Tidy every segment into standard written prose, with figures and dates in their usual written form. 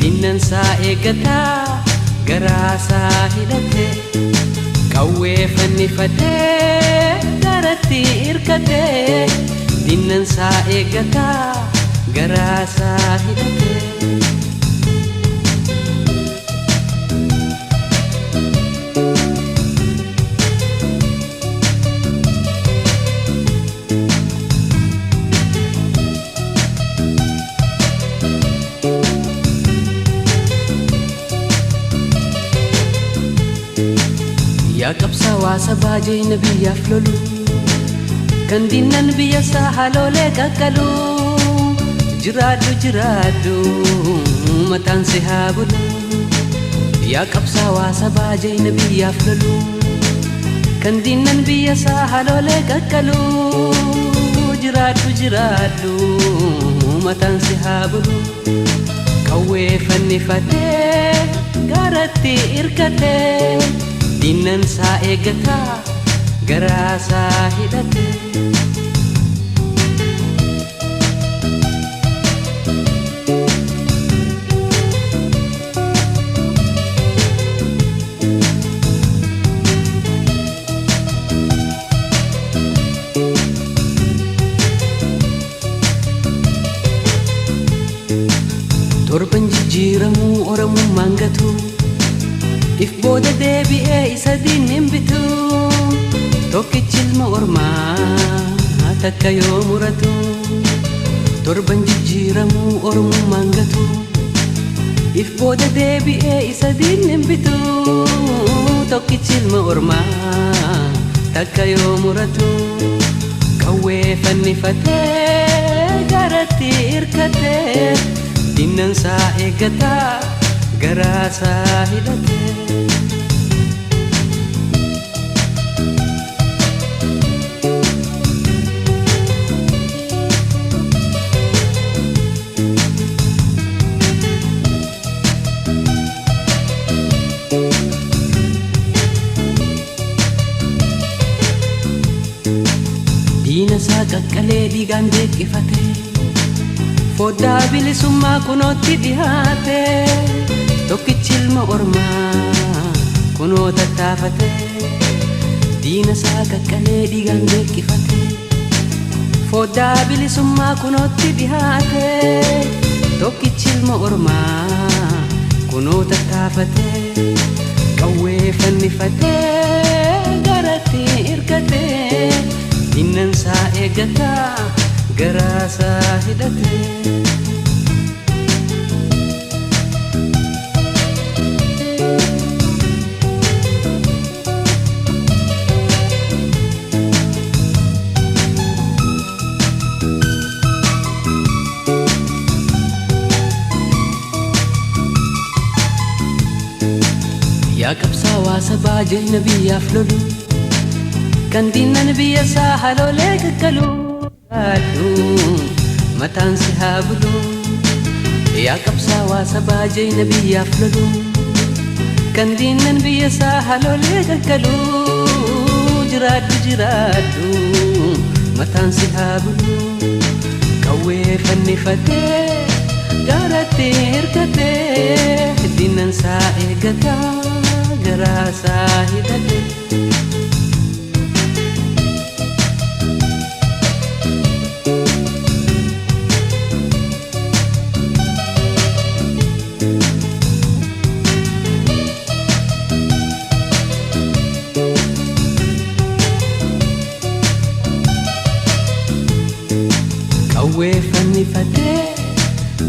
Dinnan saa eeggataa garaa saa hidhatee qawwee fannifatee garatti hirkatee dinnan saa eeggataa garaa saa hidhatee. Yaa qabsaawaa sabaa jeena biyyaaf lolu kan dinnan biyya isaa haloolee qaqqalu jiraadhu jiraadhu mataan si haa bulu. Yaa qabsaawaa sabaa jeena biyyaaf lolu kan dinnan biyya isaa haloolee qaqqalu jiraadhu jiraadhu mataan si haa bulu. Qawwee fannifatee garatti hirkatee dinnan saa eeggataa garaa saa hidhatee. Torban jijjiiramuu Oromummaan gatu if booda deebi'ee isa diinnin bitu tokkichi ilma ormaa takka yoo muratu. Torban jijjiiramuu Oromummaan gatu if booda deebi'ee isa diinnin bitu tokkichi ilma ormaa takka yoo muratu. Qawwee fannifatee garatti hirkatee dinnan saa eeggataa garaa saa hidhatee. Diina isaa qaqqalee dhiigaan deeqqifatee foddaa bilisummaa kunootti dhihaatee tokkichi ilma ormaa kunoo tattaafatee. Diina isaa qaqqalee dhiigaan deeqqifatee foddaa bilisummaa kunootti dhihaatee tokkichi ilma ormaa kunoo tattaafatee. Qawwee fannifatee garatti hirkatee dinnan saa eeggataa garaa saa hidhatee. Yaa qabsaawaa sabaa jeena biyyaaf lolu kan dinnan biyya isaa haloolee qaqqalu mataan si haa bulu. Yaa qabsaawaa sabaa jeena biyyaaf lolu kan dinnan biyya isaa haloolee qaqqalu jiraadhu jiraadhu mataan si haa bulu. Qawwee fannifatee garatti hirkatee dinnan saa eeggataa garaa saa hidhatee. Qawwee fannifatee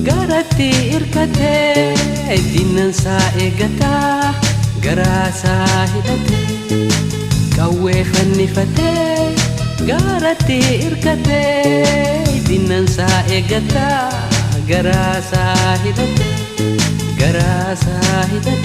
garatti hirkatee dinnan saa eeggataa garaa saa hidhatee. Qawwee fannifatee garatti hirkatee dinnan saa eeggataa garaa saa hidhatee garaa saa hidhatee.